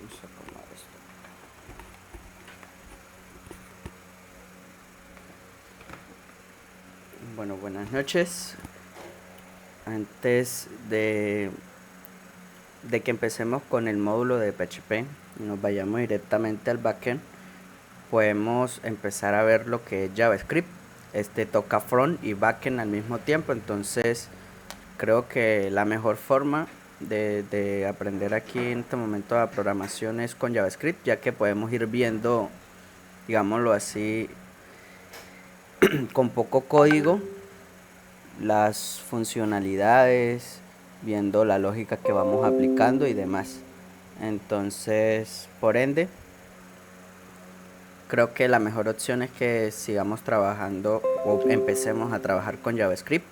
Vamos a acomodar esto. Bueno, buenas noches. Antes de que empecemos con el módulo de PHP y nos vayamos directamente al backend, podemos empezar a ver lo que es JavaScript. Toca front y backend al mismo tiempo, entonces creo que la mejor forma de aprender aquí en este momento la programación es con JavaScript, ya que podemos ir viendo, digámoslo así, con poco código, las funcionalidades, viendo la lógica que vamos aplicando y demás. Entonces, por ende, creo que la mejor opción es que sigamos trabajando o empecemos a trabajar con JavaScript.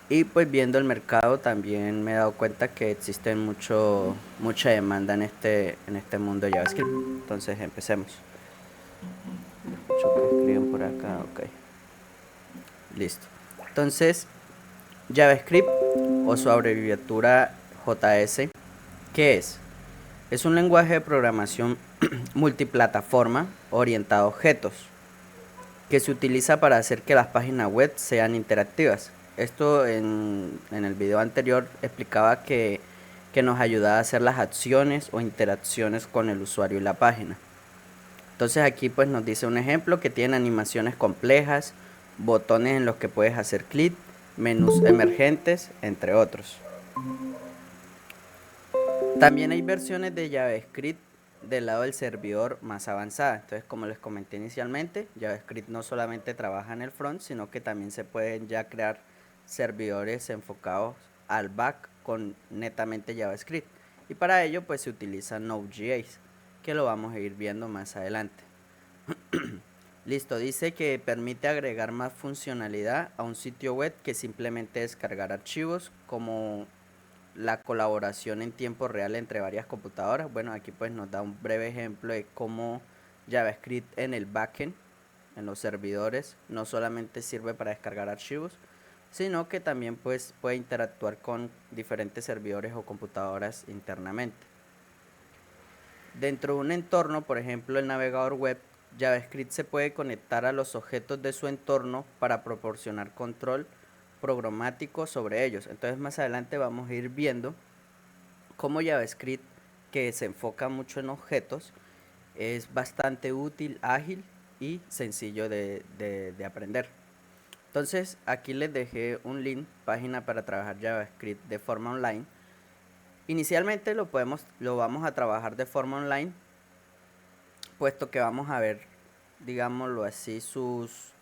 Y pues viendo el mercado también me he dado cuenta que existe mucha demanda en este mundo de JavaScript. Entonces empecemos. Escucho que escriben por acá, ok. Listo. Entonces, JavaScript o su abreviatura JS, ¿qué es? Es un lenguaje de programación multiplataforma orientado a objetos que se utiliza para hacer que las páginas web sean interactivas. Esto en el video anterior explicaba que nos ayuda a hacer las acciones o interacciones con el usuario y la página. Entonces aquí pues nos dice un ejemplo que tiene animaciones complejas, botones en los que puedes hacer clic, menús emergentes, entre otros. También hay versiones de JavaScript del lado del servidor más avanzada. Entonces, como les comenté inicialmente, JavaScript no solamente trabaja en el front, sino que también se pueden ya crear servidores enfocados al back con netamente JavaScript. Y para ello pues se utiliza Node.js, que lo vamos a ir viendo más adelante. Listo, dice que permite agregar más funcionalidad a un sitio web que simplemente descargar archivos, como la colaboración en tiempo real entre varias computadoras. Bueno, aquí pues nos da un breve ejemplo de cómo JavaScript en el backend, en los servidores, no solamente sirve para descargar archivos, sino que también pues puede interactuar con diferentes servidores o computadoras internamente. Dentro de un entorno, por ejemplo el navegador web, JavaScript se puede conectar a los objetos de su entorno para proporcionar control programático sobre ellos. Entonces más adelante vamos a ir viendo cómo JavaScript, que se enfoca mucho en objetos, es bastante útil, ágil y sencillo de aprender. Entonces aquí les dejé un link, página para trabajar JavaScript de forma online. Inicialmente lo vamos a trabajar de forma online, puesto que vamos a ver, digámoslo así, sus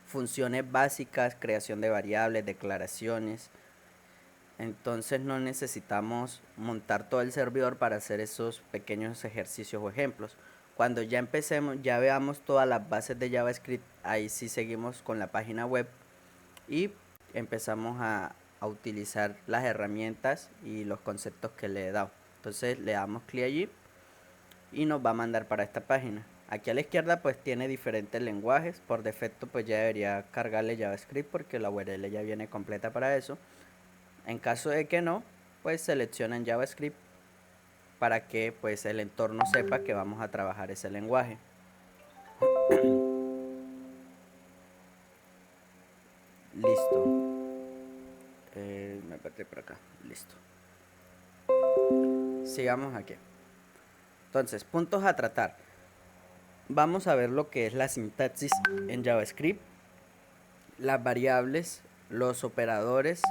funciones básicas, creación de variables, declaraciones. Entonces no necesitamos montar todo el servidor para hacer esos pequeños ejercicios o ejemplos. Cuando ya empecemos, ya veamos todas las bases de JavaScript, ahí sí seguimos con la página web y empezamos a utilizar las herramientas y los conceptos que le he dado. Entonces le damos clic allí y nos va a mandar para esta página. Aquí a la izquierda pues tiene diferentes lenguajes. Por defecto pues ya debería cargarle JavaScript porque la URL ya viene completa para eso. En caso de que no, pues seleccionan JavaScript para que pues el entorno sepa que vamos a trabajar ese lenguaje. Listo. Me perdí por acá. Listo. Sigamos aquí. Entonces, puntos a tratar. Vamos a ver lo que es la sintaxis en JavaScript, las variables, los operadores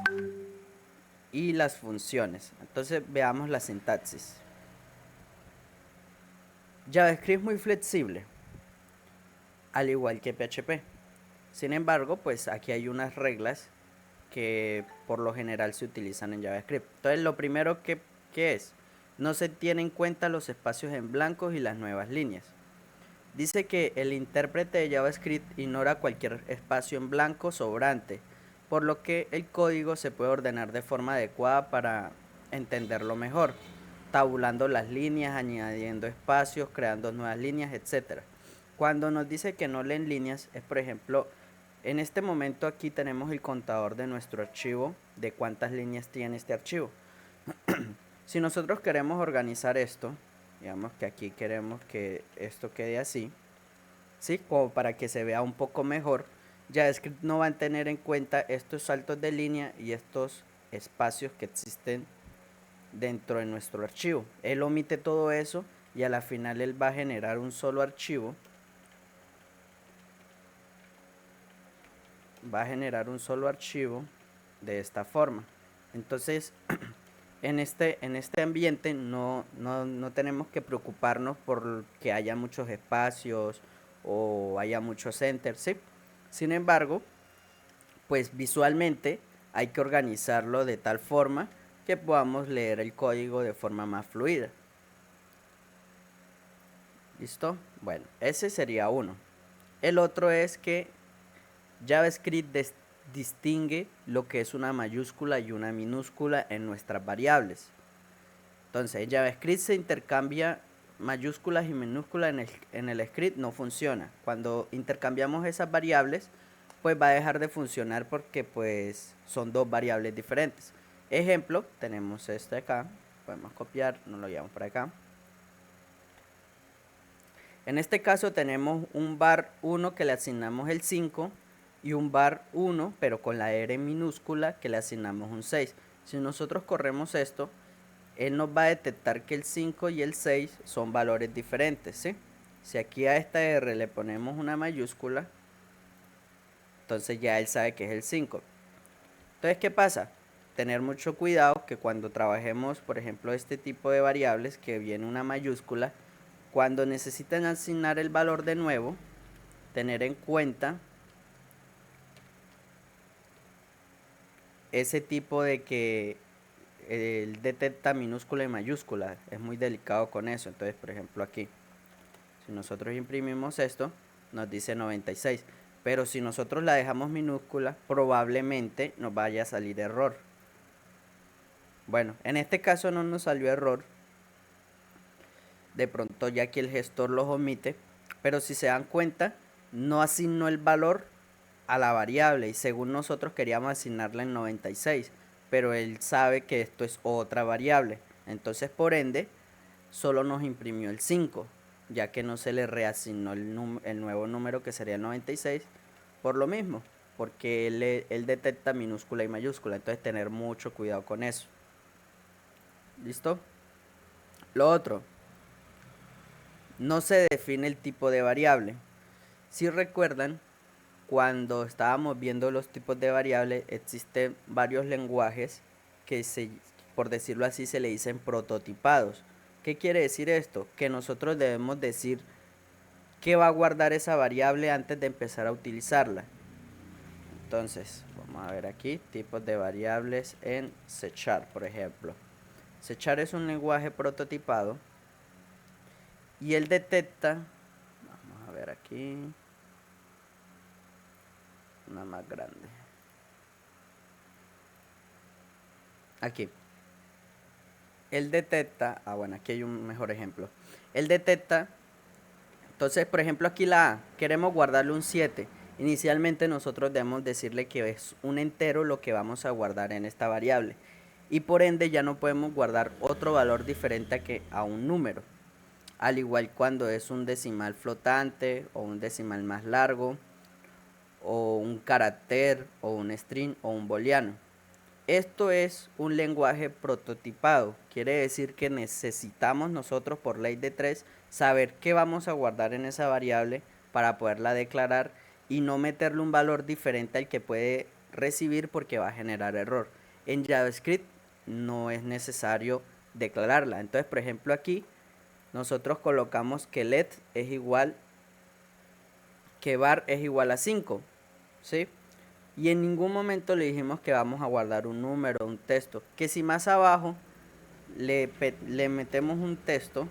y las funciones. Entonces veamos la sintaxis. JavaScript es muy flexible, al igual que PHP. Sin embargo, pues aquí hay unas reglas que por lo general se utilizan en JavaScript. Entonces lo primero que es, no se tienen en cuenta los espacios en blancos y las nuevas líneas. Dice que el intérprete de JavaScript ignora cualquier espacio en blanco sobrante, por lo que el código se puede ordenar de forma adecuada para entenderlo mejor, tabulando las líneas, añadiendo espacios, creando nuevas líneas, etc. Cuando nos dice que no leen líneas, es por ejemplo, en este momento aquí tenemos el contador de nuestro archivo, de cuántas líneas tiene este archivo. Si nosotros queremos organizar esto, Digamos que aquí queremos que esto quede así, ¿sí? Como para que se vea un poco mejor. JavaScript no va a tener en cuenta estos saltos de línea y estos espacios que existen dentro de nuestro archivo. Él omite todo eso y a la final él va a generar un solo archivo. Va a generar un solo archivo de esta forma. Entonces, en este ambiente no tenemos que preocuparnos por que haya muchos espacios o haya muchos enters, ¿sí? Sin embargo, pues visualmente hay que organizarlo de tal forma que podamos leer el código de forma más fluida. ¿Listo? Bueno, ese sería uno. El otro es que JavaScript distingue lo que es una mayúscula y una minúscula en nuestras variables. Entonces, JavaScript se intercambia mayúsculas y minúsculas en el script, no funciona. Cuando intercambiamos esas variables, pues va a dejar de funcionar porque pues son dos variables diferentes. Ejemplo, tenemos este acá, podemos copiar, nos lo llevamos para acá. En este caso tenemos un var 1 que le asignamos el 5 y un var 1, pero con la R minúscula, que le asignamos un 6. Si nosotros corremos esto, él nos va a detectar que el 5 y el 6 son valores diferentes, ¿sí? Si aquí a esta R le ponemos una mayúscula, entonces ya él sabe que es el 5. Entonces, ¿qué pasa? Tener mucho cuidado que cuando trabajemos, por ejemplo, este tipo de variables que viene una mayúscula, cuando necesiten asignar el valor de nuevo, tener en cuenta ese tipo de que él detecta minúscula y mayúscula. Es muy delicado con eso. Entonces, por ejemplo, aquí, si nosotros imprimimos esto, nos dice 96. Pero si nosotros la dejamos minúscula, probablemente nos vaya a salir error. Bueno, en este caso no nos salió error. De pronto ya aquí el gestor los omite. Pero si se dan cuenta, no asignó el valor a la variable. Y según nosotros queríamos asignarla en 96. Pero él sabe que esto es otra variable. Entonces, por ende, solo nos imprimió el 5, ya que no se le reasignó el nuevo número que sería el 96, por lo mismo, porque él detecta minúscula y mayúscula, entonces tener mucho cuidado con eso. ¿Listo? Lo otro, no se define el tipo de variable. Si recuerdan, cuando estábamos viendo los tipos de variables, existen varios lenguajes que por decirlo así, se le dicen prototipados. ¿Qué quiere decir esto? Que nosotros debemos decir qué va a guardar esa variable antes de empezar a utilizarla. Entonces, vamos a ver aquí, tipos de variables en C#, por ejemplo. C# es un lenguaje prototipado y él detecta, vamos a ver aquí, una más grande. Aquí. Él detecta, bueno, aquí hay un mejor ejemplo. Él detecta, entonces, por ejemplo, aquí la A, queremos guardarle un 7. Inicialmente nosotros debemos decirle que es un entero lo que vamos a guardar en esta variable. Y por ende ya no podemos guardar otro valor diferente a un número. Al igual cuando es un decimal flotante o un decimal más largo o un carácter o un string o un booleano. Esto es un lenguaje prototipado. Quiere decir que necesitamos nosotros por ley de 3 saber qué vamos a guardar en esa variable para poderla declarar y no meterle un valor diferente al que puede recibir porque va a generar error. En JavaScript no es necesario declararla. Entonces, por ejemplo, aquí nosotros colocamos que let es igual, que var es igual a 5, ¿sí? Y en ningún momento le dijimos que vamos a guardar un número, un texto. Que si más abajo le metemos un texto,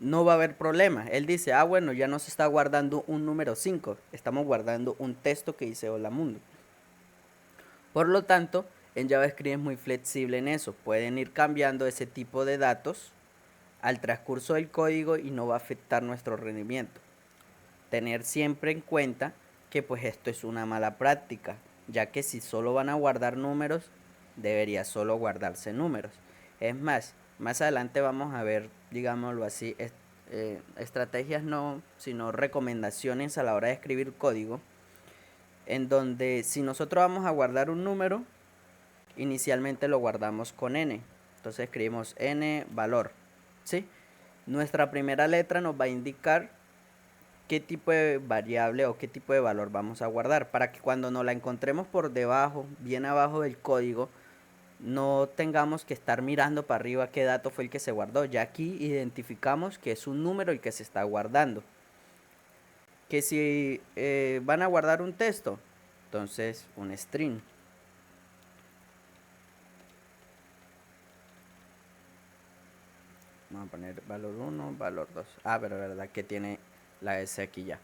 no va a haber problema. Él dice, bueno, ya no se está guardando un número 5, estamos guardando un texto que dice hola mundo. Por lo tanto, en JavaScript es muy flexible en eso. Pueden ir cambiando ese tipo de datos al transcurso del código y no va a afectar nuestro rendimiento. Tener siempre en cuenta que pues esto es una mala práctica, ya que si solo van a guardar números, debería solo guardarse números. Es más adelante vamos a ver, digámoslo así, estrategias no, sino recomendaciones a la hora de escribir código, en donde si nosotros vamos a guardar un número, inicialmente lo guardamos con n. Entonces escribimos n valor, ¿sí? Nuestra primera letra nos va a indicar qué tipo de variable o qué tipo de valor vamos a guardar, para que cuando nos la encontremos por debajo, bien abajo del código, no tengamos que estar mirando para arriba qué dato fue el que se guardó. Ya aquí identificamos que es un número el que se está guardando. Que si van a guardar un texto, entonces un string. Vamos a poner valor 1, valor 2. Ah, pero verdad que tiene la S aquí ya.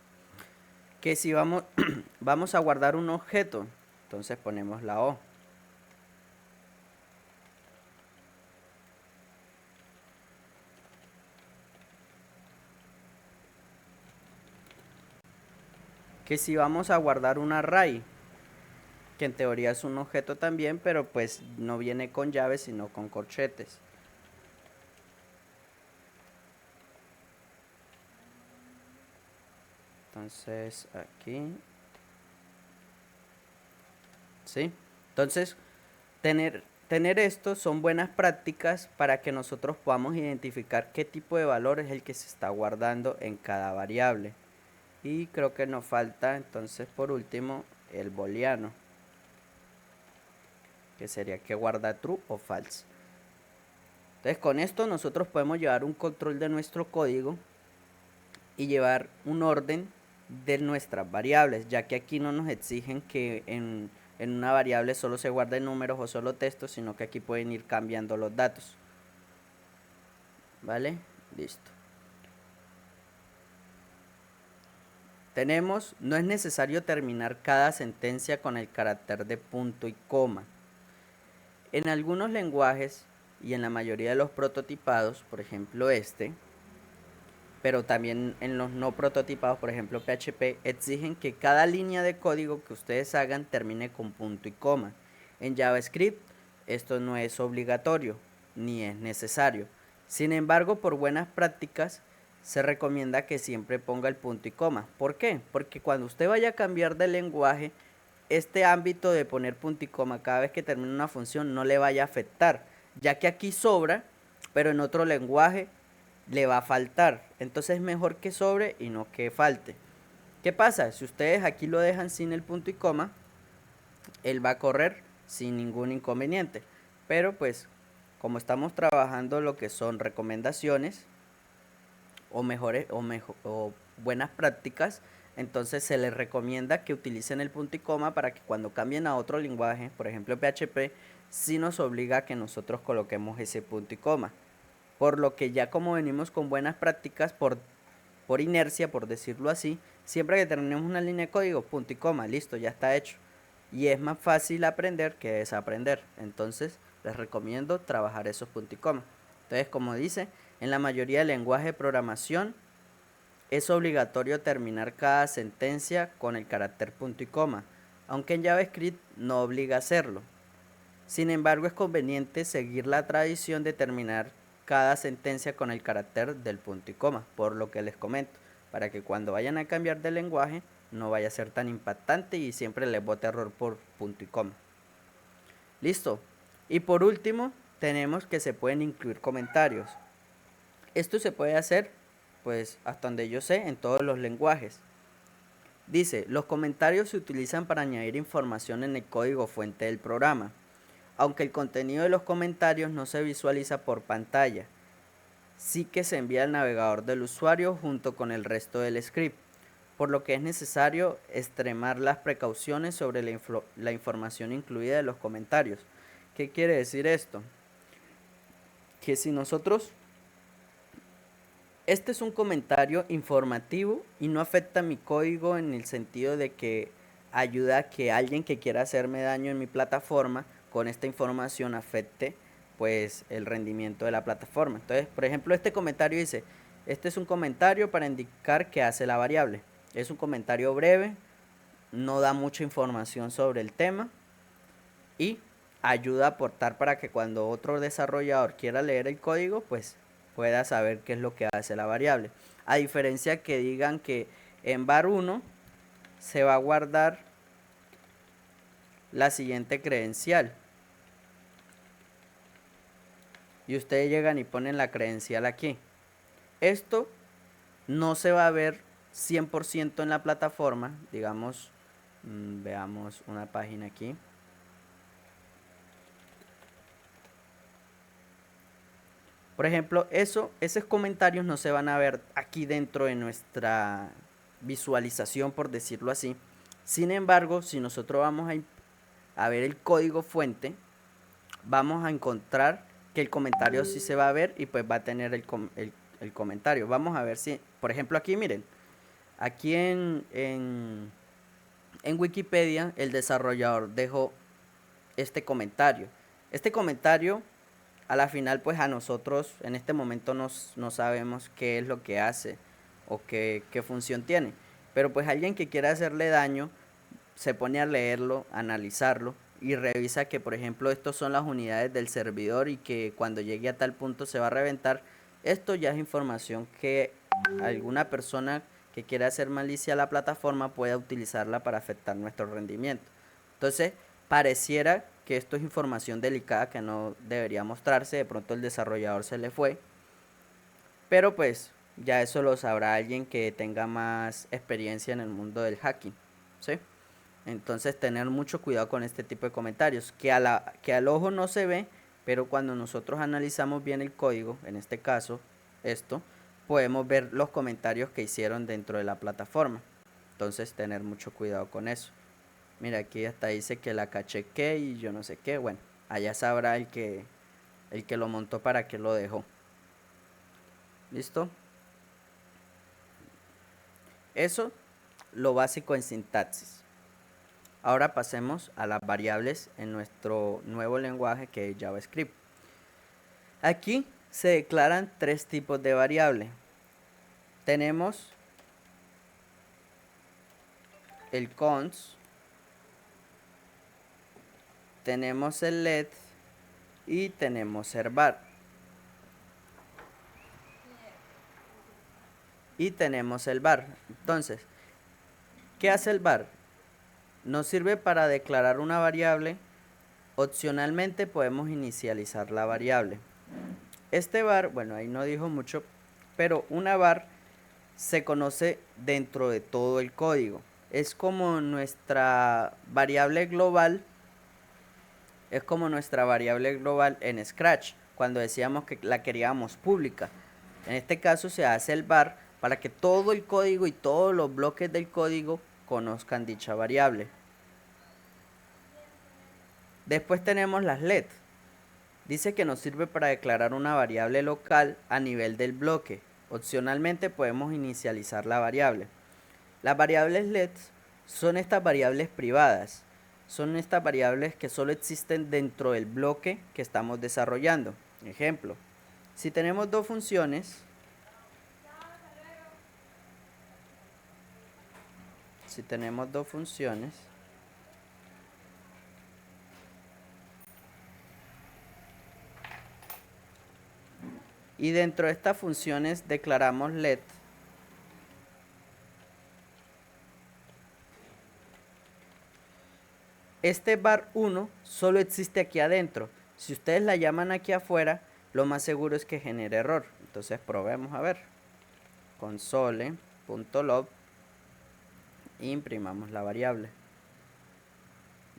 Que si vamos, vamos a guardar un objeto, entonces ponemos la O. Que si vamos a guardar un array, que en teoría es un objeto también, pero pues no viene con llaves sino con corchetes. Entonces aquí, ¿sí? Entonces tener esto son buenas prácticas para que nosotros podamos identificar qué tipo de valor es el que se está guardando en cada variable. Y creo que nos falta entonces por último el booleano, que sería que guarda true o false. Entonces con esto nosotros podemos llevar un control de nuestro código y llevar un orden de nuestras variables, ya que aquí no nos exigen que en una variable solo se guarden números o solo textos, sino que aquí pueden ir cambiando los datos. ¿Vale? Listo. Tenemos, no es necesario terminar cada sentencia con el carácter de punto y coma. En algunos lenguajes y en la mayoría de los prototipados, por ejemplo pero también en los no prototipados, por ejemplo PHP, exigen que cada línea de código que ustedes hagan termine con punto y coma. En JavaScript esto no es obligatorio ni es necesario. Sin embargo, por buenas prácticas se recomienda que siempre ponga el punto y coma. ¿Por qué? Porque cuando usted vaya a cambiar de lenguaje, este ámbito de poner punto y coma cada vez que termine una función no le vaya a afectar, ya que aquí sobra, pero en otro lenguaje le va a faltar. Entonces es mejor que sobre y no que falte. ¿Qué pasa? Si ustedes aquí lo dejan sin el punto y coma, él va a correr sin ningún inconveniente. Pero pues como estamos trabajando lo que son recomendaciones o mejores o buenas prácticas, entonces se les recomienda que utilicen el punto y coma para que cuando cambien a otro lenguaje, por ejemplo PHP, sí nos obliga a que nosotros coloquemos ese punto y coma. Por lo que ya como venimos con buenas prácticas, por inercia, por decirlo así, siempre que terminemos una línea de código, punto y coma, listo, ya está hecho. Y es más fácil aprender que desaprender. Entonces les recomiendo trabajar esos punto y coma. Entonces, como dice, en la mayoría de lenguajes de programación es obligatorio terminar cada sentencia con el carácter punto y coma, aunque en JavaScript no obliga a hacerlo. Sin embargo, es conveniente seguir la tradición de terminar cada sentencia con el carácter del punto y coma, por lo que les comento, para que cuando vayan a cambiar de lenguaje no vaya a ser tan impactante y siempre les bote error por punto y coma. Listo. Y por último, tenemos que se pueden incluir comentarios. Esto se puede hacer, pues hasta donde yo sé, en todos los lenguajes. Dice, los comentarios se utilizan para añadir información en el código fuente del programa, aunque el contenido de los comentarios no se visualiza por pantalla. Sí que se envía al navegador del usuario junto con el resto del script, por lo que es necesario extremar las precauciones sobre la información incluida en los comentarios. ¿Qué quiere decir esto? Que si nosotros, este es un comentario informativo y no afecta mi código en el sentido de que ayuda a que alguien que quiera hacerme daño en mi plataforma con esta información afecte pues el rendimiento de la plataforma. Entonces, por ejemplo, este comentario dice, este es un comentario para indicar qué hace la variable. Es un comentario breve, no da mucha información sobre el tema y ayuda a aportar para que cuando otro desarrollador quiera leer el código, pues pueda saber qué es lo que hace la variable. A diferencia que digan que en var1 se va a guardar la siguiente credencial. Y ustedes llegan y ponen la credencial aquí. Esto no se va a ver 100% en la plataforma. Digamos, veamos una página aquí. Por ejemplo, esos comentarios no se van a ver aquí dentro de nuestra visualización, por decirlo así. Sin embargo, si nosotros vamos a ver el código fuente, vamos a encontrar que el comentario sí se va a ver y pues va a tener el comentario. Vamos a ver si, por ejemplo, aquí miren, aquí en Wikipedia el desarrollador dejó este comentario. Este comentario a la final pues a nosotros en este momento no sabemos qué es lo que hace o qué función tiene. Pero pues alguien que quiera hacerle daño se pone a leerlo, a analizarlo y revisa que por ejemplo estos son las unidades del servidor y que cuando llegue a tal punto se va a reventar. Esto ya es información que alguna persona que quiera hacer malicia a la plataforma pueda utilizarla para afectar nuestro rendimiento. Entonces pareciera que esto es información delicada que no debería mostrarse, de pronto el desarrollador se le fue, pero pues ya eso lo sabrá alguien que tenga más experiencia en el mundo del hacking, ¿sí? Entonces tener mucho cuidado con este tipo de comentarios, que al ojo no se ve, pero cuando nosotros analizamos bien el código, en este caso esto, podemos ver los comentarios que hicieron dentro de la plataforma. Entonces tener mucho cuidado con eso. Mira, aquí hasta dice que la cachequé y yo no sé qué. Bueno, allá sabrá el que lo montó para que lo dejó. ¿Listo? Eso lo básico en sintaxis. Ahora pasemos a las variables en nuestro nuevo lenguaje que es JavaScript. Aquí se declaran tres tipos de variable. Tenemos el cons, tenemos el let y tenemos el var. Y tenemos el var. Entonces, ¿qué hace el var? Nos sirve para declarar una variable. Opcionalmente podemos inicializar la variable. Este var, bueno, ahí no dijo mucho, pero una var se conoce dentro de todo el código. Es como nuestra variable global. Es como nuestra variable global en Scratch, cuando decíamos que la queríamos pública. En este caso se hace el var para que todo el código y todos los bloques del código conozcan dicha variable. Después tenemos las let. Dice que nos sirve para declarar una variable local a nivel del bloque. Opcionalmente podemos inicializar la variable. Las variables let son estas variables privadas. Son estas variables que solo existen dentro del bloque que estamos desarrollando. Ejemplo, si tenemos dos funciones, y dentro de estas funciones declaramos let, este var1 solo existe aquí adentro. Si ustedes la llaman aquí afuera, lo más seguro es que genere error. Entonces probemos a ver. Console.log, imprimamos la variable.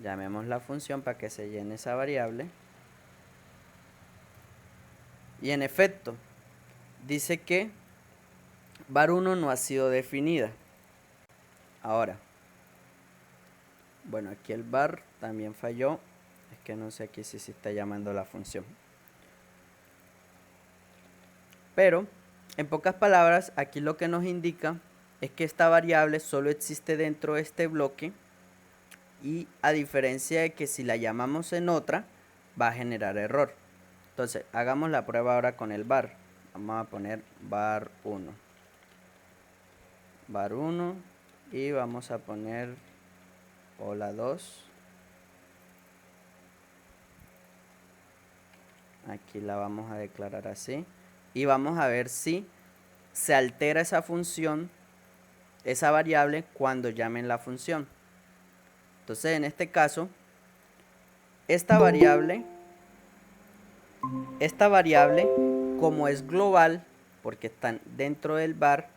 Llamemos la función para que se llene esa variable. Y en efecto, dice que var1 no ha sido definida. Ahora, bueno, aquí el var también falló. Es que no sé aquí si se está llamando la función. Pero, en pocas palabras, aquí lo que nos indica es que esta variable solo existe dentro de este bloque. Y a diferencia de que si la llamamos en otra, va a generar error. Entonces, hagamos la prueba ahora con el var. Vamos a poner var1. Var1 y vamos a poner hola 2. Aquí la vamos a declarar así. Y vamos a ver si se altera esa función, esa variable, cuando llamen la función. Entonces, en este caso, esta variable, como es global, porque están dentro del var,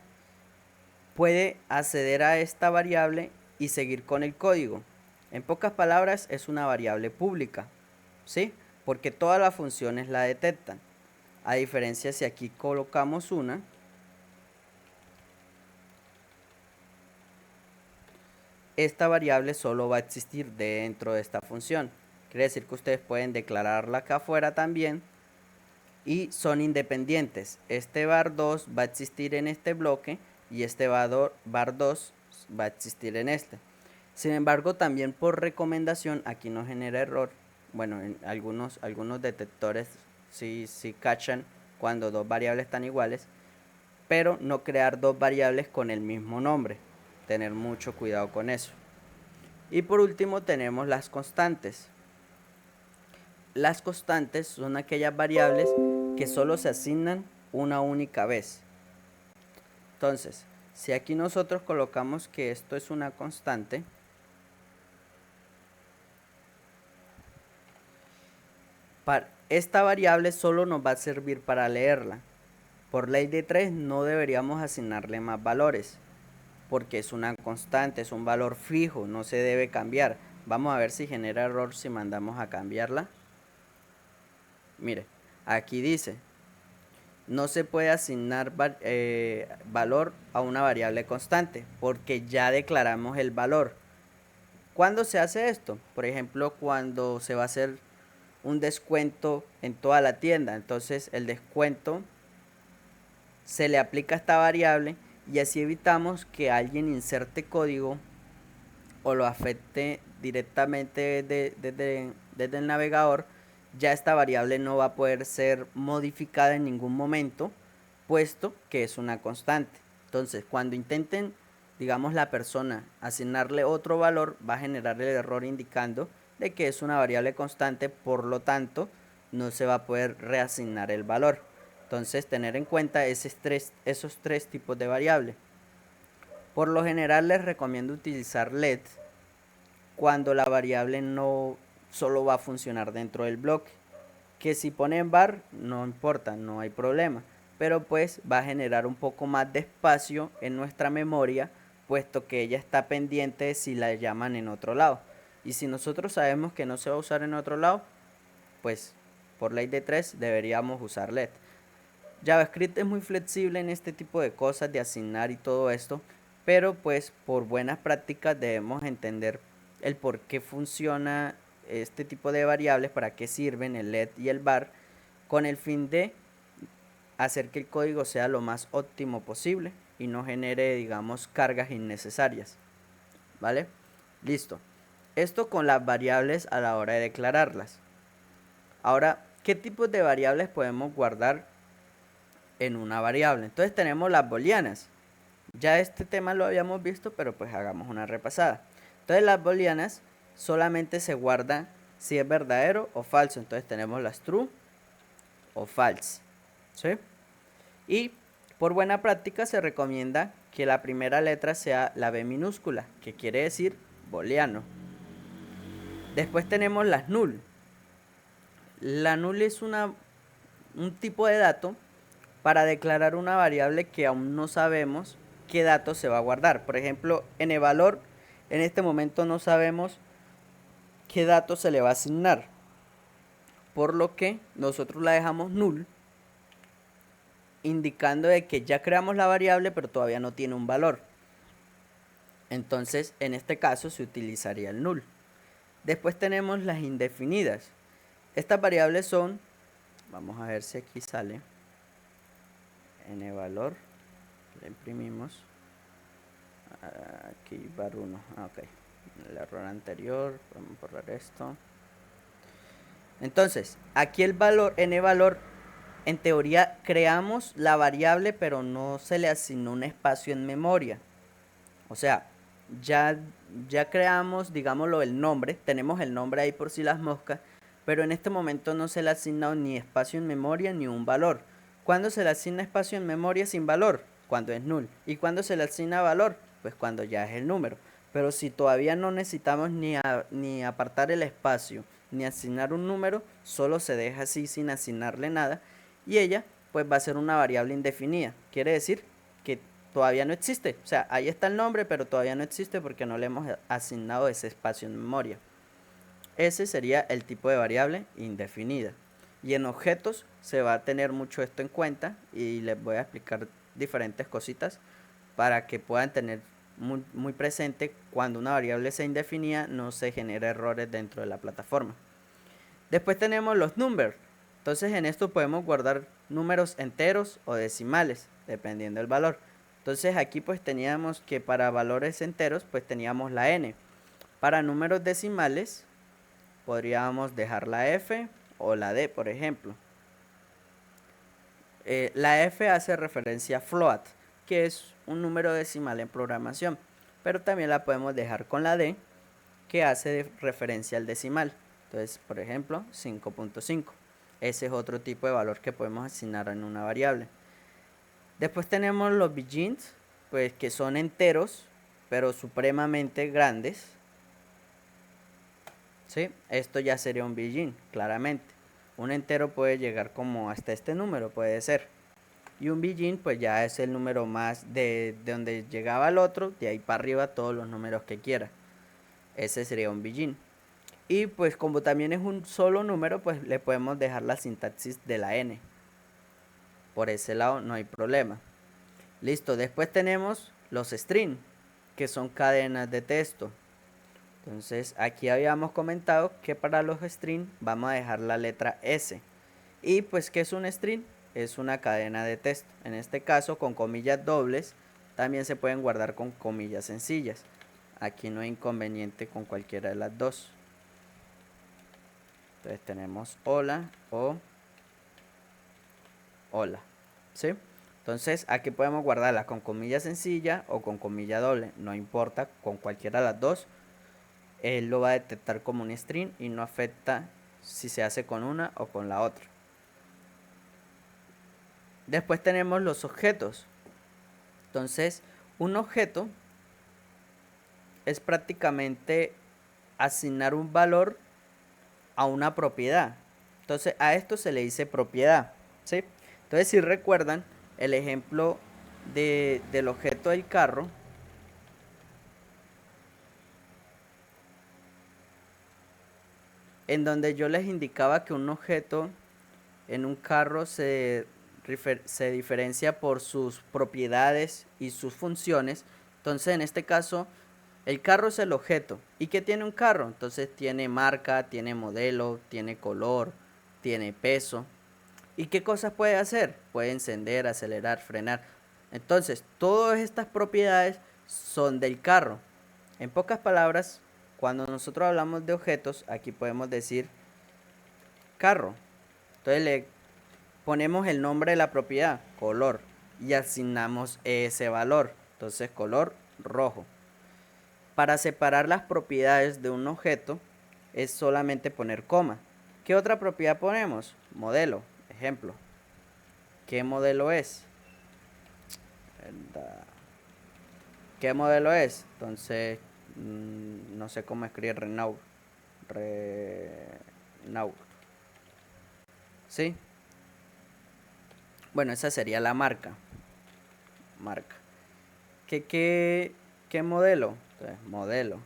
puede acceder a esta variable y seguir con el código. En pocas palabras, es una variable pública, ¿sí? Porque todas las funciones la detectan. A diferencia si aquí colocamos una, esta variable solo va a existir dentro de esta función. Quiere decir que ustedes pueden declararla acá afuera también y son independientes. Este var2 va a existir en este bloque y este var2 va a existir en este. Sin embargo, también por recomendación, aquí no genera error. Bueno, en algunos detectores sí cachan cuando dos variables están iguales, pero no crear dos variables con el mismo nombre. Tener mucho cuidado con eso. Y por último tenemos las constantes. Las constantes son aquellas variables que solo se asignan una única vez. Entonces, si aquí nosotros colocamos que esto es una constante, esta variable solo nos va a servir para leerla. Por ley de 3 no deberíamos asignarle más valores, porque es una constante, es un valor fijo, no se debe cambiar. Vamos a ver si genera error si mandamos a cambiarla. Mire, aquí dice, no se puede asignar valor a una variable constante, porque ya declaramos el valor. ¿Cuándo se hace esto? Por ejemplo, cuando se va a hacer un descuento en toda la tienda. Entonces el descuento se le aplica a esta variable y así evitamos que alguien inserte código o lo afecte directamente desde el navegador. Ya esta variable no va a poder ser modificada en ningún momento, puesto que es una constante. Entonces, cuando intenten, digamos, la persona asignarle otro valor, va a generar el error indicando de que es una variable constante, por lo tanto, no se va a poder reasignar el valor. Entonces, tener en cuenta esos tres tipos de variables. Por lo general, les recomiendo utilizar let cuando la variable no solo va a funcionar dentro del bloque. Que si ponen var, no importa, no hay problema. Pero pues va a generar un poco más de espacio en nuestra memoria, puesto que ella está pendiente de si la llaman en otro lado. Y si nosotros sabemos que no se va a usar en otro lado, pues por ley de 3 deberíamos usar let. JavaScript es muy flexible en este tipo de cosas, de asignar y todo esto, pero pues por buenas prácticas debemos entender el por qué funciona este tipo de variables, para qué sirven el let y el var, con el fin de hacer que el código sea lo más óptimo posible y no genere, digamos, cargas innecesarias. ¿Vale? Listo. Esto con las variables a la hora de declararlas. Ahora, ¿qué tipos de variables podemos guardar en una variable? Entonces tenemos las booleanas. Ya este tema lo habíamos visto, pero pues hagamos una repasada. Entonces las booleanas solamente se guardan si es verdadero o falso. Entonces tenemos las true o false, ¿sí? Y por buena práctica se recomienda que la primera letra sea la B minúscula, que quiere decir booleano. Después tenemos las null. La null es un tipo de dato para declarar una variable que aún no sabemos qué dato se va a guardar. Por ejemplo, en el valor, en este momento no sabemos qué dato se le va a asignar, por lo que nosotros la dejamos null, indicando de que ya creamos la variable pero todavía no tiene un valor. Entonces en este caso se utilizaría el null. Después tenemos las indefinidas. Estas variables son, vamos a ver si aquí sale en el valor, le imprimimos aquí var1, ok, el error anterior, vamos a borrar esto. Entonces aquí el valor, n valor, en teoría creamos la variable pero no se le asignó un espacio en memoria. O sea, ya creamos, digámoslo, el nombre, tenemos el nombre ahí por si las moscas, pero en este momento no se le ha asignado ni espacio en memoria ni un valor. ¿Cuándo se le asigna espacio en memoria sin valor? Cuando es null. ¿Y cuándo se le asigna valor? Pues cuando ya es el número. Pero si todavía no necesitamos ni apartar el espacio ni asignar un número, solo se deja así sin asignarle nada y ella pues va a ser una variable indefinida. Quiere decir que todavía no existe. O sea, ahí está el nombre, pero todavía no existe porque no le hemos asignado ese espacio en memoria. Ese sería el tipo de variable indefinida. Y en objetos se va a tener mucho esto en cuenta y les voy a explicar diferentes cositas para que puedan tener muy presente cuando una variable sea indefinida no se genera errores dentro de la plataforma. Después tenemos los numbers. Entonces en esto podemos guardar números enteros o decimales dependiendo del valor. Entonces aquí pues teníamos que para valores enteros pues teníamos la n. Para números decimales podríamos dejar la f o la d, por ejemplo. La f hace referencia a float, que es un número decimal en programación, pero también la podemos dejar con la d, que hace referencia al decimal. Entonces, por ejemplo, 5.5. Ese es otro tipo de valor que podemos asignar en una variable. Después tenemos los bigins, pues que son enteros, pero supremamente grandes. ¿Sí? Esto ya sería un bigin, claramente. Un entero puede llegar como hasta este número, puede ser. Y un bigin pues ya es el número más de donde llegaba el otro, de ahí para arriba todos los números que quiera. Ese sería un bigin. Y pues como también es un solo número, pues le podemos dejar la sintaxis de la n. Por ese lado no hay problema. Listo, después tenemos los string, que son cadenas de texto. Entonces aquí habíamos comentado que para los string vamos a dejar la letra S. Y pues ¿qué es un string? Es una cadena de texto. En este caso con comillas dobles, también se pueden guardar con comillas sencillas. Aquí no hay inconveniente con cualquiera de las dos. Entonces tenemos hola o hola, ¿sí? Entonces aquí podemos guardarla con comilla sencilla o con comilla doble, no importa, con cualquiera de las dos. Él lo va a detectar como un string y no afecta si se hace con una o con la otra. Después tenemos los objetos. Entonces, un objeto es prácticamente asignar un valor a una propiedad. Entonces, a esto se le dice propiedad, ¿sí? Entonces, si recuerdan el ejemplo del objeto del carro, en donde yo les indicaba que un objeto en un carro se diferencia por sus propiedades y sus funciones. Entonces en este caso el carro es el objeto. ¿Y qué tiene un carro? Entonces tiene marca, tiene modelo, tiene color, tiene peso. ¿Y qué cosas puede hacer? Puede encender, acelerar, frenar. Entonces todas estas propiedades son del carro. En pocas palabras, cuando nosotros hablamos de objetos, aquí podemos decir carro. Entonces le ponemos el nombre de la propiedad, color, y asignamos ese valor. Entonces color rojo. Para separar las propiedades de un objeto es solamente poner coma. ¿Qué otra propiedad ponemos? Modelo, ejemplo. ¿Qué modelo es? ¿Qué modelo es? Entonces, no sé cómo escribir Renault. Renault. ¿Sí? Bueno, esa sería la marca. Marca. ¿Qué modelo? Entonces, modelo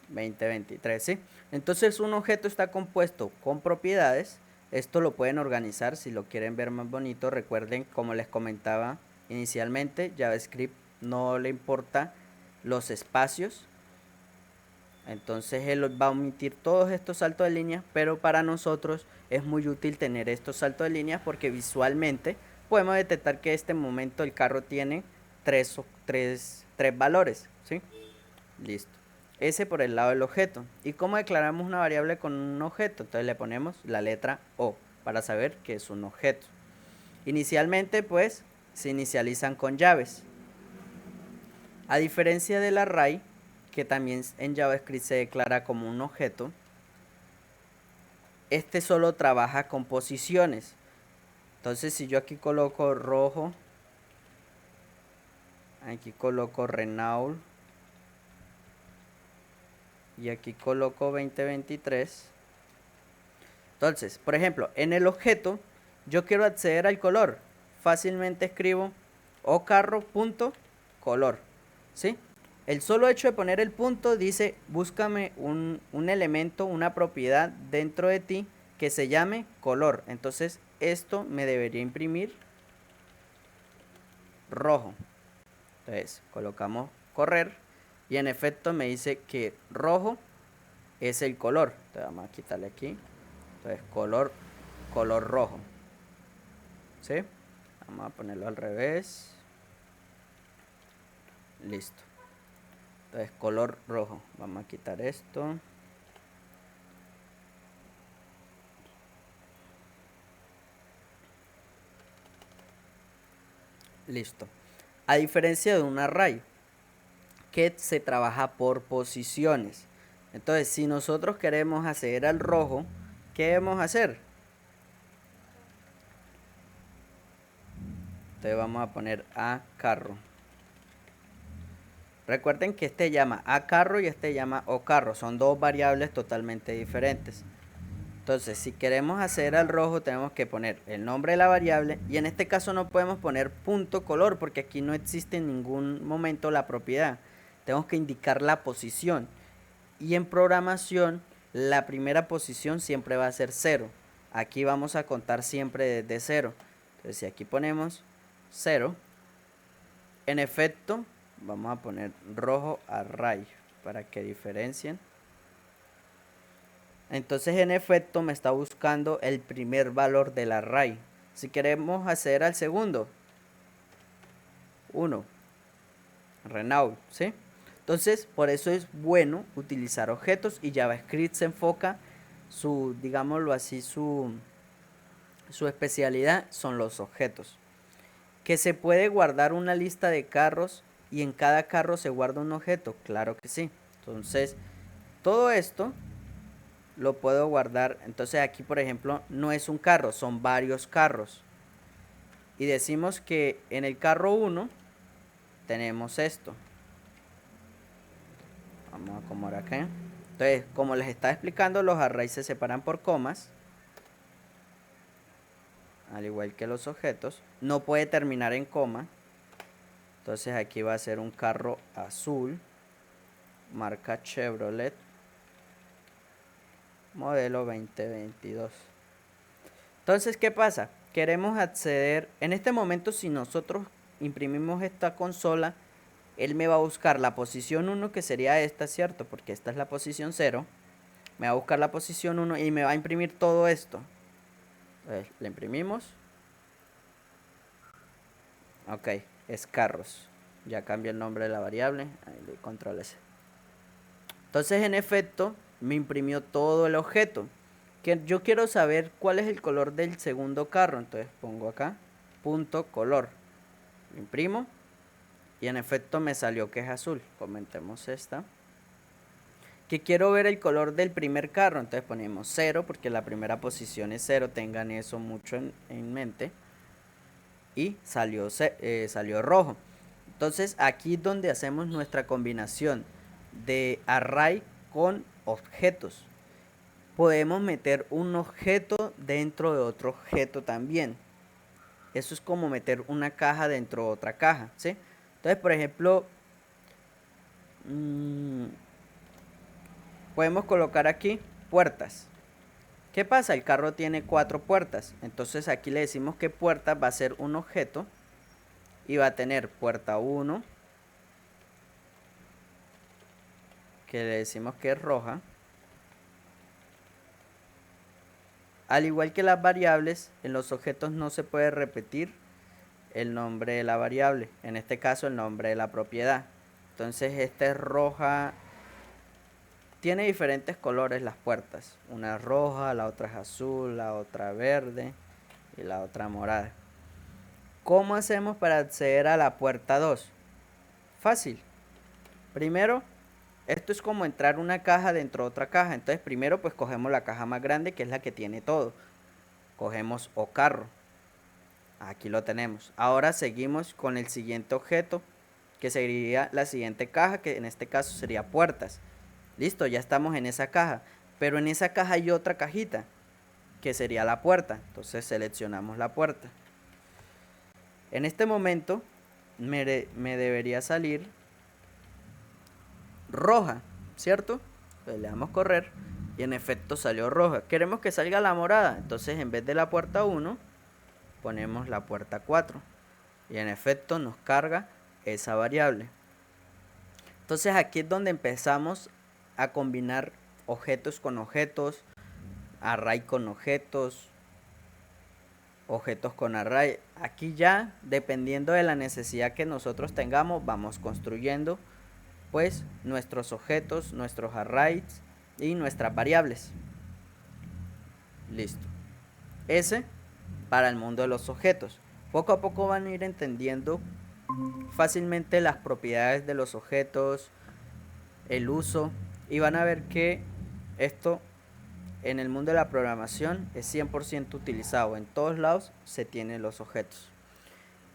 2023, ¿sí? Entonces un objeto está compuesto con propiedades. Esto lo pueden organizar si lo quieren ver más bonito. Recuerden, como les comentaba inicialmente, JavaScript no le importa los espacios. Entonces él va a omitir todos estos saltos de líneas, pero para nosotros es muy útil tener estos saltos de líneas porque visualmente podemos detectar que en este momento el carro tiene tres valores, ¿sí? Listo. Ese por el lado del objeto. ¿Y cómo declaramos una variable con un objeto? Entonces le ponemos la letra O para saber que es un objeto. Inicialmente pues se inicializan con llaves. A diferencia del array, que también en JavaScript se declara como un objeto, este solo trabaja con posiciones. Entonces si yo aquí coloco rojo, aquí coloco Renault y aquí coloco 2023. Entonces, por ejemplo, en el objeto yo quiero acceder al color. Fácilmente escribo ocarro.color, ¿sí? El solo hecho de poner el punto dice, búscame un elemento, una propiedad dentro de ti que se llame color. Entonces, esto me debería imprimir rojo. Entonces, colocamos correr y en efecto me dice que rojo es el color. Entonces, vamos a quitarle aquí. Entonces, color rojo. ¿Sí? Vamos a ponerlo al revés. Listo. Entonces, color rojo. Vamos a quitar esto. Listo. A diferencia de un array, que se trabaja por posiciones. Entonces, si nosotros queremos acceder al rojo, ¿qué debemos hacer? Entonces vamos a poner a carro. Recuerden que este llama a carro y este llama o carro. Son dos variables totalmente diferentes. Entonces, si queremos acceder al rojo, tenemos que poner el nombre de la variable. Y en este caso no podemos poner punto color porque aquí no existe en ningún momento la propiedad. Tenemos que indicar la posición. Y en programación, la primera posición siempre va a ser 0. Aquí vamos a contar siempre desde 0. Entonces, si aquí ponemos 0, en efecto, vamos a poner rojo array para que diferencien. Entonces, en efecto, me está buscando el primer valor del array. Si queremos acceder al segundo, 1, Renault, ¿sí? Entonces, por eso es bueno utilizar objetos y JavaScript se enfoca digámoslo así, su especialidad son los objetos. ¿Que se puede guardar una lista de carros y en cada carro se guarda un objeto? Claro que sí. Entonces, todo esto lo puedo guardar. Entonces, aquí, por ejemplo, no es un carro, son varios carros. Y decimos que en el carro 1 tenemos esto. Vamos a acomodar acá. Entonces, como les estaba explicando, los arrays se separan por comas. Al igual que los objetos. No puede terminar en coma. Entonces aquí va a ser un carro azul. Marca Chevrolet. Modelo 2022. Entonces, ¿qué pasa? Queremos acceder. En este momento, si nosotros imprimimos esta consola, él me va a buscar la posición 1, que sería esta, ¿cierto? Porque esta es la posición 0. Me va a buscar la posición 1 y me va a imprimir todo esto. Entonces, le imprimimos. Ok, es carros. Ya cambia el nombre de la variable. Ahí le control S. Entonces, en efecto, me imprimió todo el objeto. Que yo quiero saber cuál es el color del segundo carro. Entonces pongo acá, punto color. Lo imprimo. Y en efecto me salió que es azul. Comentemos esta. Que quiero ver el color del primer carro. Entonces ponemos 0 porque la primera posición es 0. Tengan eso mucho en mente. Y salió rojo. Entonces aquí es donde hacemos nuestra combinación de array con objetos. Podemos meter un objeto dentro de otro objeto también. Eso es como meter una caja dentro de otra caja, ¿sí? Entonces, por ejemplo, podemos colocar aquí puertas. ¿Qué pasa? El carro tiene 4 puertas. Entonces aquí le decimos que puerta va a ser un objeto y va a tener puerta 1, que le decimos que es roja. Al igual que las variables, en los objetos no se puede repetir el nombre de la variable, en este caso el nombre de la propiedad. Entonces esta es roja, tiene diferentes colores las puertas, una es roja, la otra es azul, la otra verde y la otra morada. ¿Cómo hacemos para acceder a la puerta 2? Fácil. Primero Esto es como entrar una caja dentro de otra caja. Entonces primero pues cogemos la caja más grande, que es la que tiene todo. Cogemos o carro. Aquí lo tenemos. Ahora seguimos con el siguiente objeto, que sería la siguiente caja, que en este caso sería puertas. Listo, ya estamos en esa caja. Pero en esa caja hay otra cajita, que sería la puerta. Entonces seleccionamos la puerta. En este momento me debería salir roja, ¿cierto? Pues le damos correr y en efecto salió roja. Queremos que salga la morada, entonces en vez de la puerta 1 ponemos la puerta 4 y en efecto nos carga esa variable. Entonces aquí es donde empezamos a combinar objetos con objetos, array con objetos, objetos con array. Aquí ya, dependiendo de la necesidad que nosotros tengamos, vamos construyendo pues nuestros objetos, nuestros arrays y nuestras variables. Listo. Ese para el mundo de los objetos. Poco a poco van a ir entendiendo fácilmente las propiedades de los objetos, el uso, y van a ver que esto en el mundo de la programación es 100% utilizado. En todos lados se tienen los objetos.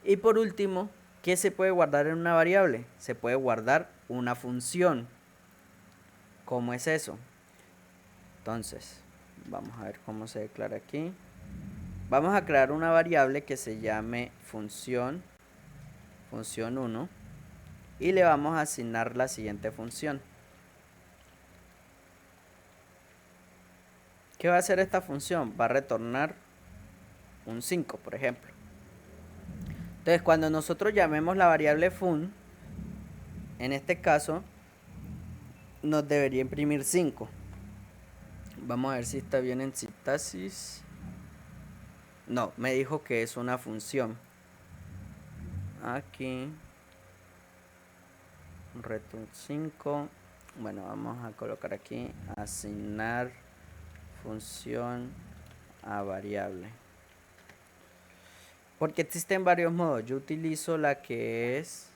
Y por último, ¿qué se puede guardar en una variable? Se puede guardar una función. ¿Cómo es eso? Entonces, vamos a ver cómo se declara aquí. Vamos a crear una variable que se llame función 1, y le vamos a asignar la siguiente función. ¿Qué va a hacer esta función? Va a retornar un 5, por ejemplo. Entonces, cuando nosotros llamemos la variable fun, en este caso, nos debería imprimir 5. Vamos a ver si está bien en sintaxis. No, me dijo que es una función. Aquí, return 5. Bueno, vamos a colocar aquí asignar función a variable, porque existen varios modos. Yo utilizo la que es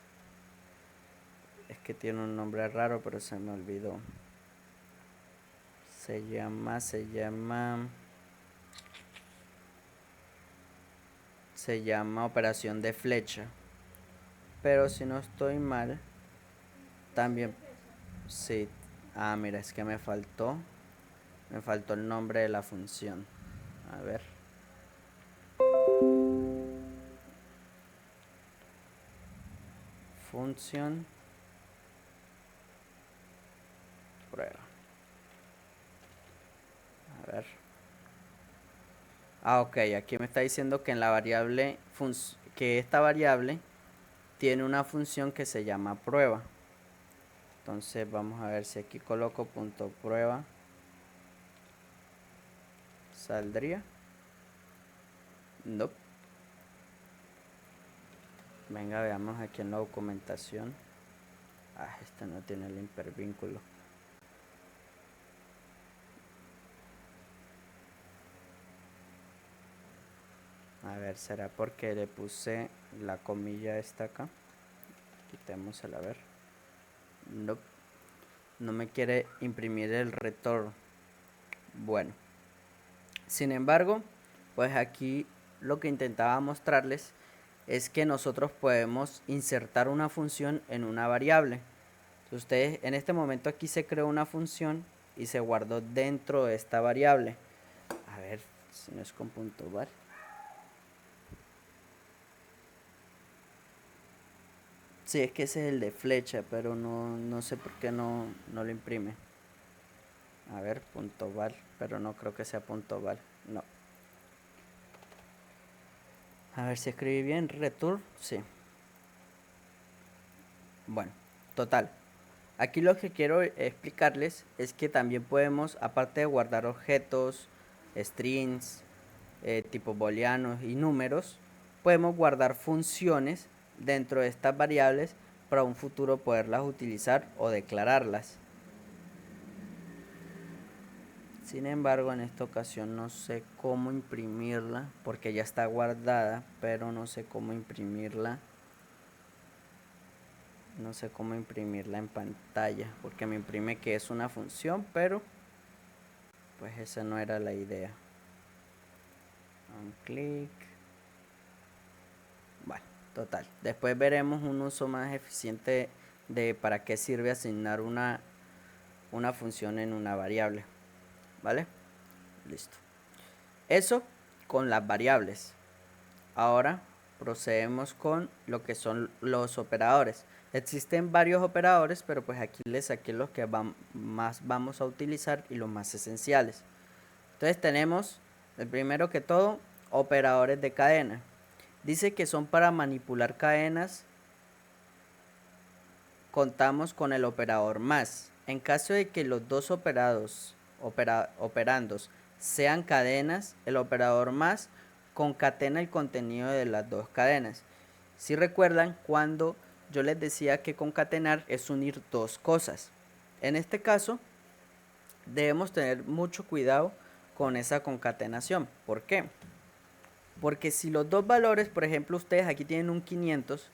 que tiene un nombre raro, pero se me olvidó. Se llama operación de flecha, pero si no estoy mal también sí. Mira, es que me faltó el nombre de la función. A ver, función prueba. A ver. Ok, aquí me está diciendo que en la variable que esta variable tiene una función que se llama prueba. Entonces vamos a ver si aquí coloco punto prueba, saldría. No. Venga, veamos aquí en la documentación. Este no tiene el hipervínculo. A ver, será porque le puse la comilla esta acá. Quitémosela, a ver. No, no me quiere imprimir el retorno. Bueno, sin embargo, pues aquí lo que intentaba mostrarles es que nosotros podemos insertar una función en una variable. Entonces, ustedes en este momento aquí se creó una función y se guardó dentro de esta variable. A ver si no es con punto var. Sí, es que ese es el de flecha, pero no sé por qué no lo imprime. A ver, punto val, pero no creo que sea punto val, no. A ver si escribí bien, return, sí. Bueno, total. Aquí lo que quiero explicarles es que también podemos, aparte de guardar objetos, strings, tipos booleanos y números, podemos guardar funciones dentro de estas variables para un futuro poderlas utilizar o declararlas. Sin embargo, en esta ocasión no sé cómo imprimirla porque ya está guardada, pero no sé cómo imprimirla No sé cómo imprimirla en pantalla, porque me imprime que es una función, pero pues esa no era la idea. Un clic. Bueno, total. Después veremos un uso más eficiente de para qué sirve asignar una función en una variable. ¿Vale? Listo. Eso con las variables. Ahora procedemos con lo que son los operadores. Existen varios operadores, pero pues aquí les saqué los que más vamos a utilizar y los más esenciales. Entonces tenemos, el primero que todo, operadores de cadena. Dice que son para manipular cadenas. Contamos con el operador más. En caso de que los dos operandos sean cadenas, el operador más concatena el contenido de las dos cadenas. Si recuerdan, cuando yo les decía que concatenar es unir dos cosas. En este caso, debemos tener mucho cuidado con esa concatenación. ¿Por qué? Porque si los dos valores, por ejemplo, ustedes aquí tienen un 500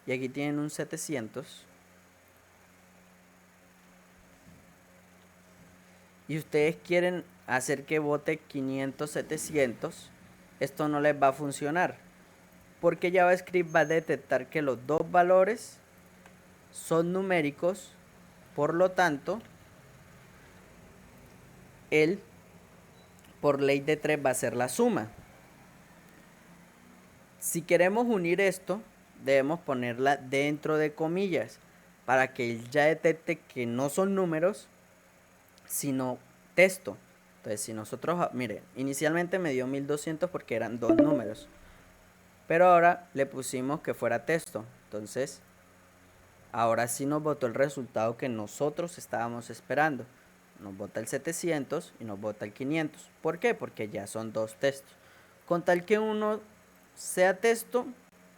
y aquí tienen un 700, y ustedes quieren hacer que vote 500, 700, esto no les va a funcionar, porque JavaScript va a detectar que los dos valores son numéricos, por lo tanto, él, por ley de 3, va a ser la suma. Si queremos unir esto, debemos ponerla dentro de comillas, para que él ya detecte que no son números, sino texto. Entonces, si nosotros, miren, inicialmente me dio 1200 porque eran dos números, pero ahora le pusimos que fuera texto. Entonces, ahora sí nos botó el resultado que nosotros estábamos esperando. Nos bota el 700 y nos bota el 500. ¿Por qué? Porque ya son dos textos. Con tal que uno sea texto,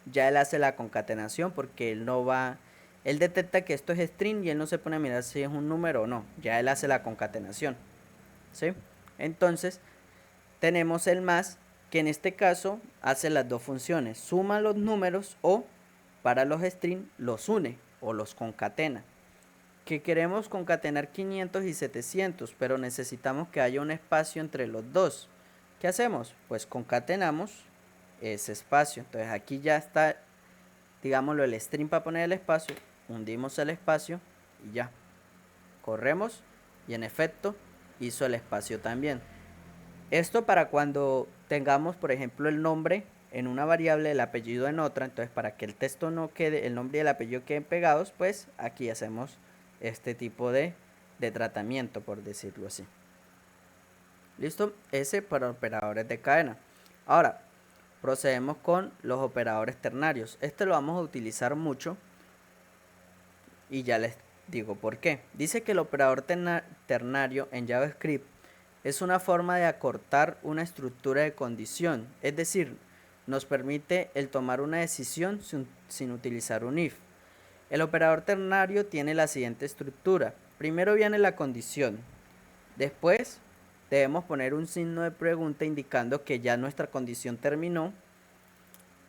ya él hace la concatenación, porque él no va, él detecta que esto es string y él no se pone a mirar si es un número o no. Ya él hace la concatenación, ¿sí? Entonces, tenemos el más, que en este caso hace las dos funciones: suma los números, o para los string los une o los concatena. Que queremos concatenar 500 y 700, pero necesitamos que haya un espacio entre los dos. ¿Qué hacemos? Pues concatenamos ese espacio. Entonces aquí ya está, digámoslo, el string para poner el espacio, hundimos el espacio y ya. Corremos y en efecto hizo el espacio también. Esto para cuando tengamos, por ejemplo, el nombre en una variable, el apellido en otra. Entonces, para que el texto no quede, el nombre y el apellido queden pegados, pues aquí hacemos este tipo de tratamiento, por decirlo así. ¿Listo? Ese para operadores de cadena. Ahora, procedemos con los operadores ternarios. Este lo vamos a utilizar mucho y ya les digo por qué. Dice que el operador ternario en JavaScript es una forma de acortar una estructura de condición, es decir, nos permite el tomar una decisión sin utilizar un if. El operador ternario tiene la siguiente estructura: primero viene la condición, después debemos poner un signo de pregunta indicando que ya nuestra condición terminó,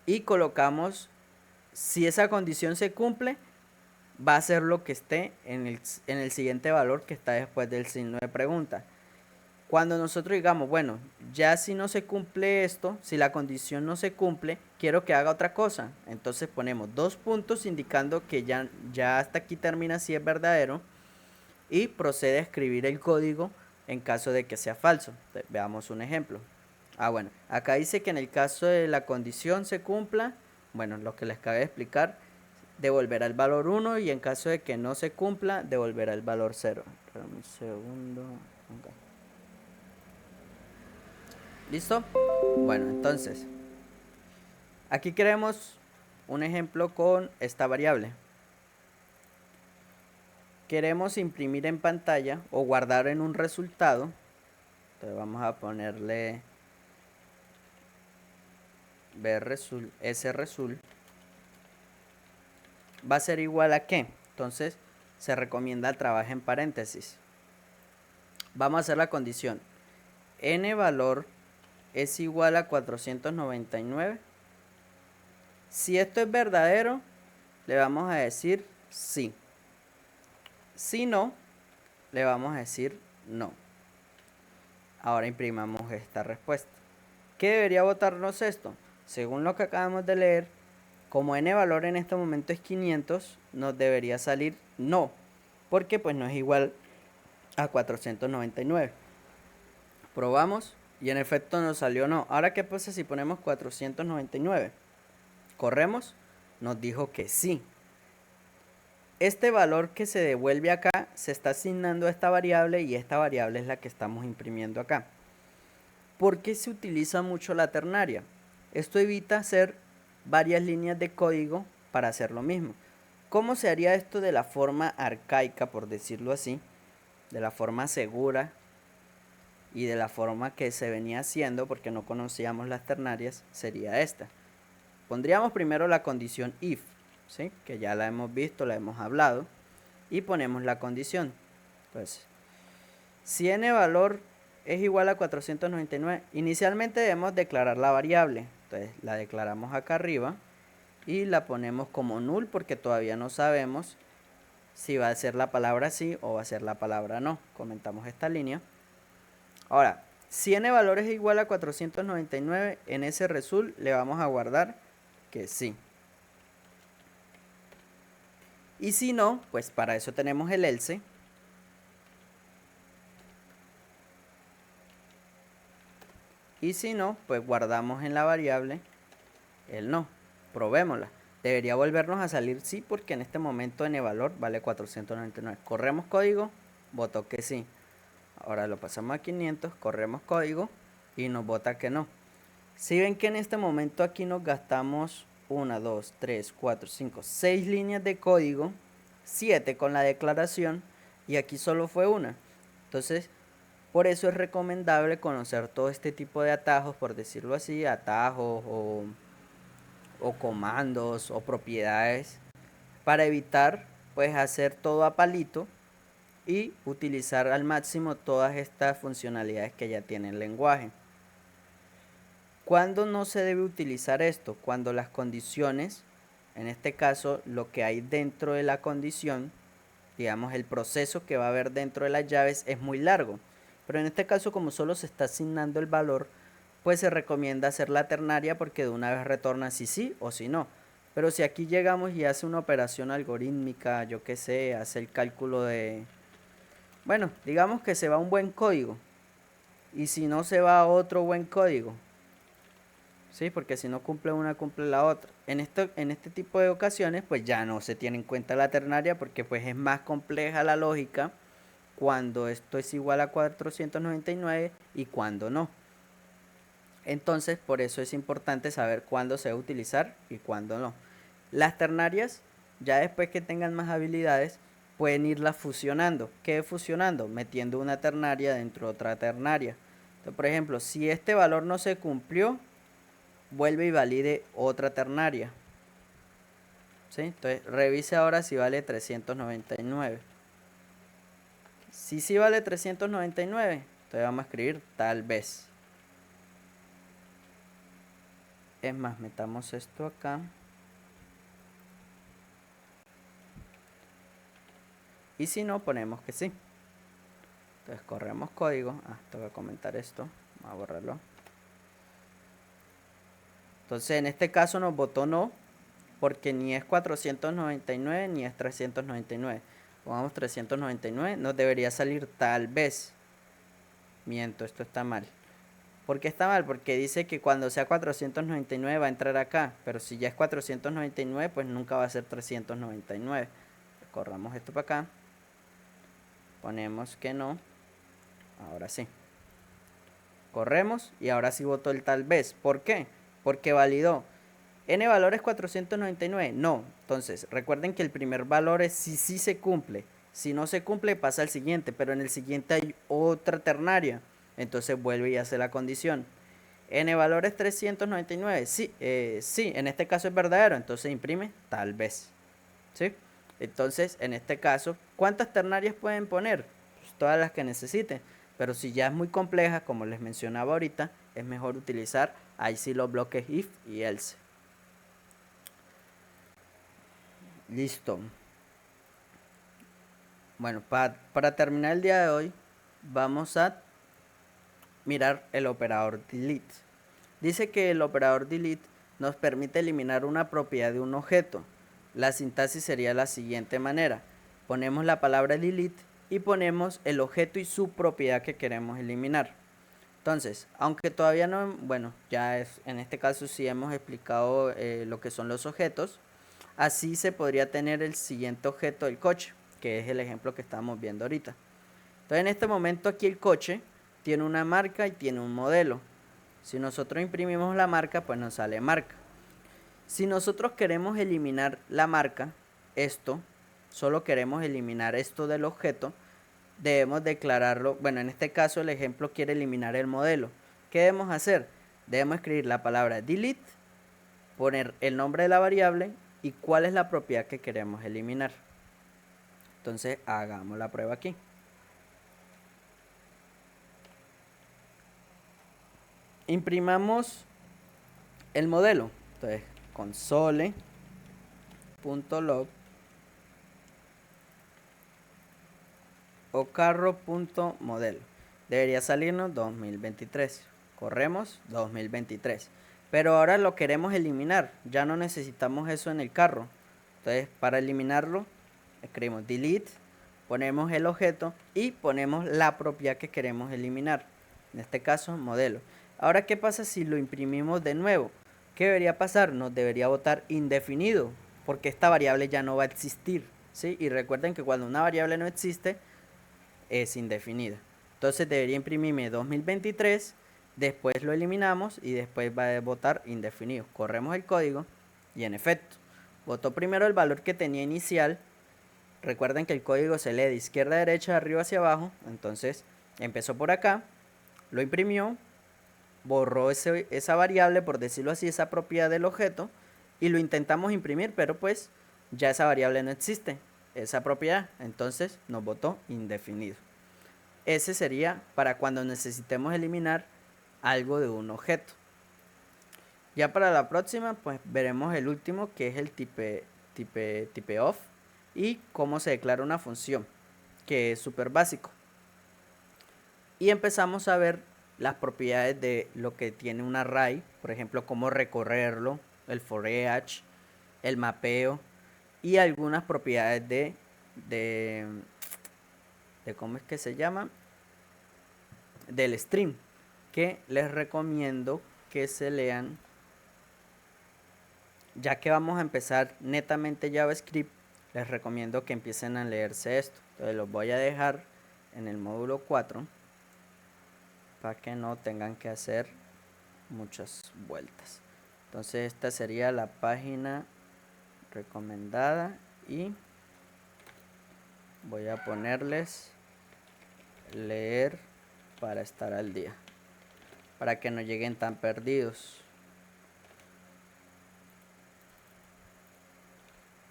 y colocamos, si esa condición se cumple, va a ser lo que esté en el siguiente valor que está después del signo de pregunta. Cuando nosotros digamos, bueno, ya si no se cumple esto, si la condición no se cumple, quiero que haga otra cosa, entonces ponemos dos puntos indicando que ya hasta aquí termina si es verdadero, y procede a escribir el código en caso de que sea falso. Entonces, veamos un ejemplo. Bueno, acá dice que en el caso de la condición se cumpla, bueno, lo que les acabo de explicar, devolverá el valor 1, y en caso de que no se cumpla, devolverá el valor 0. Un segundo. Okay. ¿Listo? Bueno, entonces, aquí queremos un ejemplo con esta variable. Queremos imprimir en pantalla o guardar en un resultado. Entonces vamos a ponerle sresult. Va a ser igual a ¿qué? Entonces se recomienda trabajar en paréntesis. Vamos a hacer la condición: n valor es igual a 499. Si esto es verdadero, le vamos a decir sí. Si no, le vamos a decir no. Ahora imprimamos esta respuesta. ¿Qué debería botarnos esto? Según lo que acabamos de leer, como n valor en este momento es 500, nos debería salir no, porque pues no es igual a 499. Probamos y en efecto nos salió no. Ahora, ¿qué pasa si ponemos 499? Corremos, nos dijo que sí. Este valor que se devuelve acá se está asignando a esta variable y esta variable es la que estamos imprimiendo acá. ¿Por qué se utiliza mucho la ternaria? Esto evita hacer varias líneas de código para hacer lo mismo. ¿Cómo se haría esto de la forma arcaica, por decirlo así? De la forma segura y de la forma que se venía haciendo, porque no conocíamos las ternarias, sería esta. Pondríamos primero la condición if, ¿sí? Que ya la hemos visto, la hemos hablado, y ponemos la condición. Entonces, si n valor es igual a 499, inicialmente debemos declarar la variable. Entonces la declaramos acá arriba y la ponemos como null porque todavía no sabemos si va a ser la palabra sí o va a ser la palabra no. Comentamos esta línea. Ahora, si n valor es igual a 499, en ese result le vamos a guardar que sí. Y si no, pues para eso tenemos el else. Y si no, pues guardamos en la variable el no. Probémosla. Debería volvernos a salir sí porque en este momento n valor vale 499. Corremos código, votó que sí. Ahora lo pasamos a 500, corremos código y nos vota que no. Si ven que en este momento aquí nos gastamos 1, 2, 3, 4, 5, 6 líneas de código, 7 con la declaración y aquí solo fue una. Entonces, por eso es recomendable conocer todo este tipo de atajos, por decirlo así, atajos o comandos o propiedades para evitar pues hacer todo a palito y utilizar al máximo todas estas funcionalidades que ya tiene el lenguaje. ¿Cuándo no se debe utilizar esto? Cuando las condiciones, en este caso lo que hay dentro de la condición, digamos el proceso que va a haber dentro de las llaves es muy largo. Pero en este caso como solo se está asignando el valor, pues se recomienda hacer la ternaria porque de una vez retorna si sí o si no. Pero si aquí llegamos y hace una operación algorítmica, yo qué sé, hace el cálculo de... Bueno, digamos que se va un buen código. Y si no se va otro buen código. ¿Sí? Porque si no cumple una, cumple la otra. En este tipo de ocasiones, pues ya no se tiene en cuenta la ternaria porque pues es más compleja la lógica cuando esto es igual a 499 y cuando no. Entonces, por eso es importante saber cuándo se va a utilizar y cuándo no. Las ternarias, ya después que tengan más habilidades, pueden irlas fusionando. ¿Qué es fusionando? Metiendo una ternaria dentro de otra ternaria. Entonces, por ejemplo, si este valor no se cumplió, vuelve y valide otra ternaria. ¿Sí? Entonces, revise ahora si vale 399. Si sí vale 399, entonces vamos a escribir tal vez. Es más, metamos esto acá. Y si no, ponemos que sí. Entonces corremos código. Tengo que comentar esto. Vamos a borrarlo. Entonces en este caso nos votó no, porque ni es 499 ni es 399. Pongamos 399, nos debería salir tal vez. Miento, esto está mal. ¿Por qué está mal? Porque dice que cuando sea 499 va a entrar acá, pero si ya es 499, pues nunca va a ser 399. Corramos esto para acá. Ponemos que no. Ahora sí. Corremos y ahora sí votó el tal vez. ¿Por qué? Porque validó. ¿N valor es 499? No. Entonces, recuerden que el primer valor es si sí se cumple. Si no se cumple, pasa al siguiente, pero en el siguiente hay otra ternaria. Entonces vuelve y hace la condición. ¿N valor es 399? Sí, sí, en este caso es verdadero, entonces imprime tal vez. ¿Sí? Entonces, en este caso, ¿cuántas ternarias pueden poner? Pues todas las que necesiten. Pero si ya es muy compleja, como les mencionaba ahorita, es mejor utilizar ahí sí los bloques if y else. Listo. Bueno, para terminar el día de hoy, vamos a mirar el operador delete. Dice que el operador delete nos permite eliminar una propiedad de un objeto. La sintaxis sería la siguiente manera. Ponemos la palabra delete y ponemos el objeto y su propiedad que queremos eliminar. Entonces, aunque todavía no, bueno, ya es, en este caso sí hemos explicado lo que son los objetos. Así se podría tener el siguiente objeto del coche, que es el ejemplo que estamos viendo ahorita. Entonces, en este momento aquí el coche tiene una marca y tiene un modelo. Si nosotros imprimimos la marca, pues nos sale marca. Si nosotros queremos eliminar la marca, esto, solo queremos eliminar esto del objeto, debemos declararlo. Bueno, en este caso el ejemplo quiere eliminar el modelo. ¿Qué debemos hacer? Debemos escribir la palabra delete, poner el nombre de la variable y cuál es la propiedad que queremos eliminar. Entonces hagamos la prueba aquí. Imprimamos el modelo. Entonces console.log o carro.modelo. Debería salirnos 2023. Corremos 2023. Pero ahora lo queremos eliminar. Ya no necesitamos eso en el carro. Entonces, para eliminarlo, escribimos delete, ponemos el objeto y ponemos la propiedad que queremos eliminar. En este caso, modelo. Ahora, ¿qué pasa si lo imprimimos de nuevo? ¿Qué debería pasar? Nos debería botar indefinido, porque esta variable ya no va a existir, ¿sí? Y recuerden que cuando una variable no existe, es indefinida. Entonces debería imprimirme 2023, después lo eliminamos y después va a botar indefinido. Corremos el código y en efecto, botó primero el valor que tenía inicial. Recuerden que el código se lee de izquierda a derecha, de arriba hacia abajo. Entonces empezó por acá, lo imprimió, borró esa variable, por decirlo así, esa propiedad del objeto, y lo intentamos imprimir, pero pues ya esa variable no existe, esa propiedad, entonces nos botó indefinido. Ese sería para cuando necesitemos eliminar algo de un objeto. Ya para la próxima, pues veremos el último, que es el typeof y cómo se declara una función, que es súper básico. Y empezamos a ver las propiedades de lo que tiene un array, por ejemplo, cómo recorrerlo, el for each, el mapeo y algunas propiedades de ¿cómo es que se llama? Del string, que les recomiendo que se lean, ya que vamos a empezar netamente JavaScript. Les recomiendo que empiecen a leerse esto. Entonces los voy a dejar en el módulo 4 para que no tengan que hacer muchas vueltas. Entonces esta sería la página recomendada y voy a ponerles leer para estar al día, para que no lleguen tan perdidos.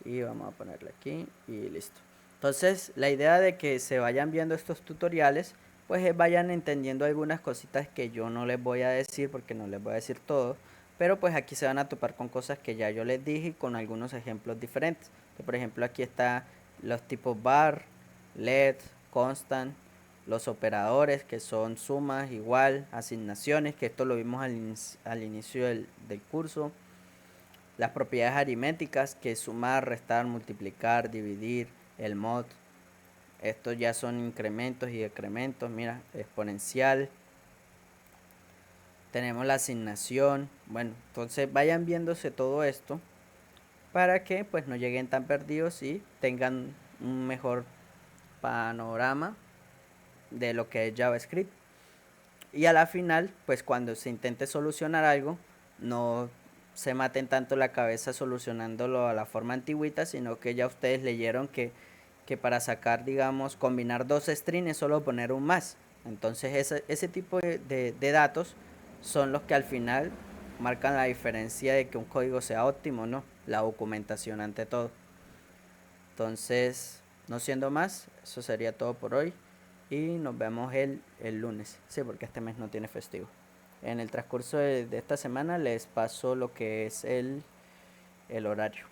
Y vamos a ponerle aquí y listo. Entonces la idea de que se vayan viendo estos tutoriales, pues vayan entendiendo algunas cositas que yo no les voy a decir, porque no les voy a decir todo, pero pues aquí se van a topar con cosas que ya yo les dije y con algunos ejemplos diferentes. Entonces, por ejemplo, aquí está los tipos bar, let, constant, los operadores que son sumas, igual, asignaciones, que esto lo vimos al inicio del curso. Las propiedades aritméticas, que es sumar, restar, multiplicar, dividir, el mod. Estos ya son incrementos y decrementos, mira, exponencial. Tenemos la asignación. Bueno, entonces vayan viéndose todo esto para que pues no lleguen tan perdidos y tengan un mejor panorama de lo que es JavaScript. Y a la final, pues cuando se intente solucionar algo, no se maten tanto la cabeza solucionándolo a la forma antigüita, sino que ya ustedes leyeron que para sacar, digamos, combinar dos strings es solo poner un más. Entonces ese tipo de datos son los que al final marcan la diferencia de que un código sea óptimo o no, la documentación ante todo. Entonces, no siendo más, eso sería todo por hoy y nos vemos el lunes, sí, porque este mes no tiene festivo. En el transcurso de esta semana les paso lo que es el horario.